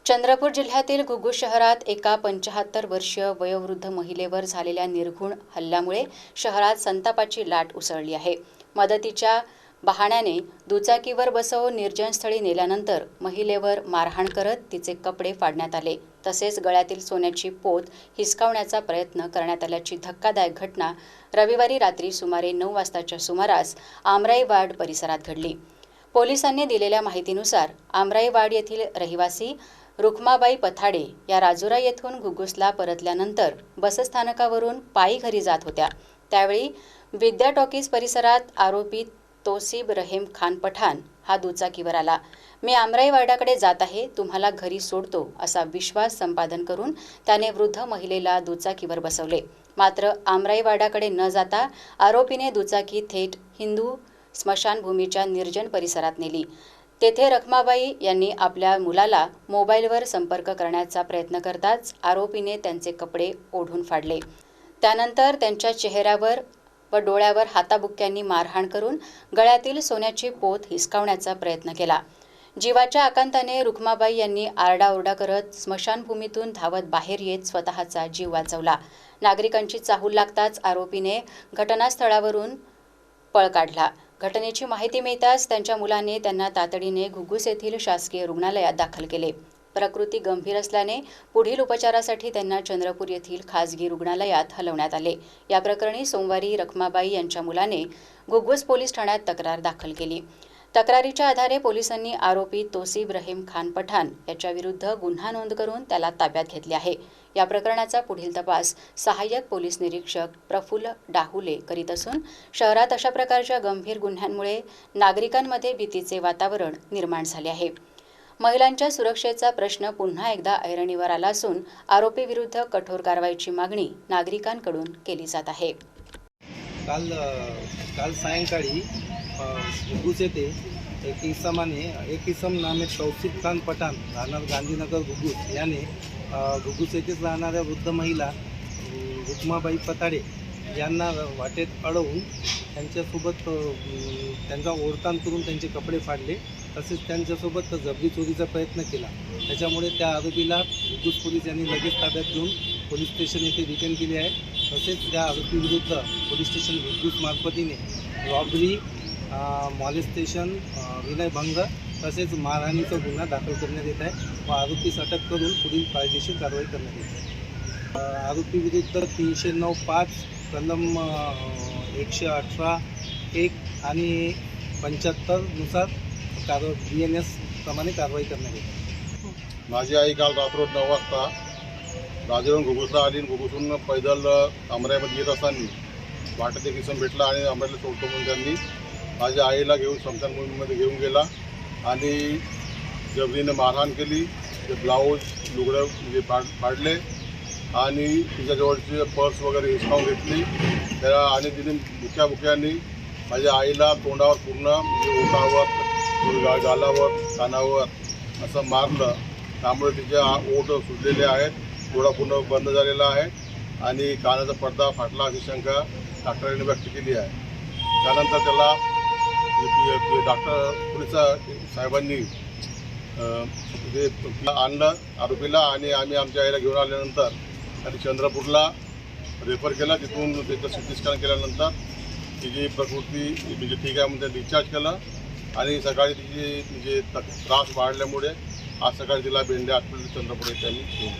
चंद्रपूर जिल्ह्यातील घुग्गुस शहरात एका 75 वर्षीय वयोवृद्ध महिलेवर झालेल्या निर्घृण हल्ल्यामुळे शहरात संतापाची लाट उसळली आहे। मदतीच्या बहाण्याने दुचाकीवर बसवून निर्जन स्थळी नेल्यानंतर महिलेवर मारहाण करत तिचे कपडे फाडण्यात आले, तसेच गळ्यातील सोन्याची पोत हिसकावण्याचा प्रयत्न करण्यात आल्याची धक्कादायक घटना रविवारी रात्री सुमारे 9 वाजताच्या सुमारास आमराई वार्ड परिसरात घडली। पोलिसांनी दिलेल्या माहितीनुसार आमराई वार्ड येथील रहिवासी रुखमाबाई पथाडे या राजुरा येथून घुग्गुसला परतल्यानंतर बसस्थानकावरून पायी घरी जात होत्या। त्यावेळी विद्या टॉकीज परिसरात आरोपी तोसीब रहीम खान पठाण हा दुचाकीवर आला। मी आमराई वार्डाकडे जात आहे, तुम्हाला घरी सोडतो असा विश्वास संपादन करून त्याने वृद्ध महिलेला दुचाकीवर बसवले। मात्र आमराई वार्डाकडे न जाता आरोपीने दुचाकी थेट हिंदू स्मशानभूमीच्या निर्जन परिसरात नेली। तेथे रखमाबाई यांनी आपल्या मुलाला मोबाईलवर संपर्क करण्याचा प्रयत्न करताच आरोपीने त्यांचे कपडे ओढून फाडले। त्यानंतर त्यांच्या चेहऱ्यावर व डोळ्यावर हाताबुक्क्यांनी मारहाण करून गळ्यातील सोन्याची पोत हिसकावण्याचा प्रयत्न केला। जीवाच्या आकांताने रुखमाबाई यांनी आरडाओरडा करत स्मशानभूमीतून धावत बाहेर येत स्वतःचा जीव वाचवला। नागरिकांची चाहूल लागताच आरोपीने घटनास्थळावरून पळ काढला। घटनेची माहिती मिळताच त्यांच्या मुलाने त्यांना तातडीने घुग्गुस येथील शासकीय रुग्णालयात दाखल केले। प्रकृती गंभीर असल्याने पुढील उपचारासाठी त्यांना चंद्रपूर येथील खासगी रुग्णालयात हलवण्यात आले। या प्रकरणी सोमवारी रखमाबाई यांच्या मुलाने घुग्गुस पोलीस ठाण्यात तक्रार दाखल केली। तक्रारीच्या आधारे पोलिसांनी आरोपी तोसीब रहीम खान पठाण याच्याविरुद्ध गुन्हा नोंद करून त्याला ताब्यात घेतले आहे। या प्रकरणाचा पुढील तपास सहाय्यक पोलीस निरीक्षक प्रफुल्ल डाहुले करीत असून शहरात अशा प्रकारच्या गंभीर गुन्ह्यांमुळे नागरिकांमध्ये भीतीचे वातावरण निर्माण झाले आहे। महिलांच्या सुरक्षेचा प्रश्न पुन्हा एकदा ऐरणीवर आला असून आरोपीविरुद्ध कठोर कारवाईची मागणी नागरिकांकडून केली जात आहे। काल सायंकाळी घुग्गुस येथे एक इसम नामे तौसीब खान पठाण राहणार गांधीनगर घुग्गुस याने घुग्गुस येथेच राहणाऱ्या वृद्ध महिला रुखमाबाई पथाडे यांना वाटेत अडवून त्यांच्यासोबत त्यांचा ओढताण करून त्यांचे कपडे फाडले, तसेच त्यांच्यासोबत जबरी चोरीचा प्रयत्न केला। त्याच्यामुळे त्या आरोपीला घुग्गुस पोलीस यांनी लगेच ताब्यात घेऊन पोलीस स्टेशन येथे डिटेन केले आहे। तसेच त्या आरोपीविरुद्ध police station Ghugus मार्फतीने robbery, molestation, विनयभंग तसेच मारहाणीचा गुन्हा दाखल करण्यात येत आहे व आरोपीस अटक करून पुढील कायदेशीर कारवाई करण्यात येत आहे। आरोपीविरुद्ध 309(5) कलम 118(1) आणि 75 नुसार BNS प्रमाणे कारवाई करण्यात येते। माझी आई काल रात्र 9 वाजता राजेवरून घुग्गुसला आली। घुग्गुसून पैदल अमराईमध्ये येत असताना वाटेत एक इसम भेटला आणि अमराईला सोडतो म्हणून त्यांनी माझ्या आईला घेऊन स्मशानभूमीमध्ये घेऊन गेला आणि जबरीने मारहाण केली। ते ब्लाऊज लुगडं म्हणजे फाडले आणि तिच्याजवळची पर्स वगैरे हिसकावून घेतली त्याला आणि तिने बुक्यांनी माझ्या आईला तोंडावर पूर्ण म्हणजे ओठावर, गालावर, कानावर असं मारलं। त्यामुळे तिचे ओठ सुजलेले आहेत, डोळा पूर्ण बंद झालेला आहे आणि कानाचा पडदा फाटला अशी शंका डॉक्टरांनी व्यक्त केली आहे। त्यानंतर त्याला डॉक्टर पोलीस साहेबांनी आणलं आरोपीला आणि आम्ही आमच्या आईला घेऊन आल्यानंतर आणि चंद्रपूरला रेफर केला। तिथून त्याचं CT स्कॅन केल्यानंतर तिची प्रकृती म्हणजे ठीक आहे म्हणून डिस्चार्ज केलं आणि सकाळी तिची म्हणजे त्रास वाढल्यामुळे आज सकाळी तिला बेंडे हॉस्पिटल चंद्रपूर येथे आम्ही घेऊन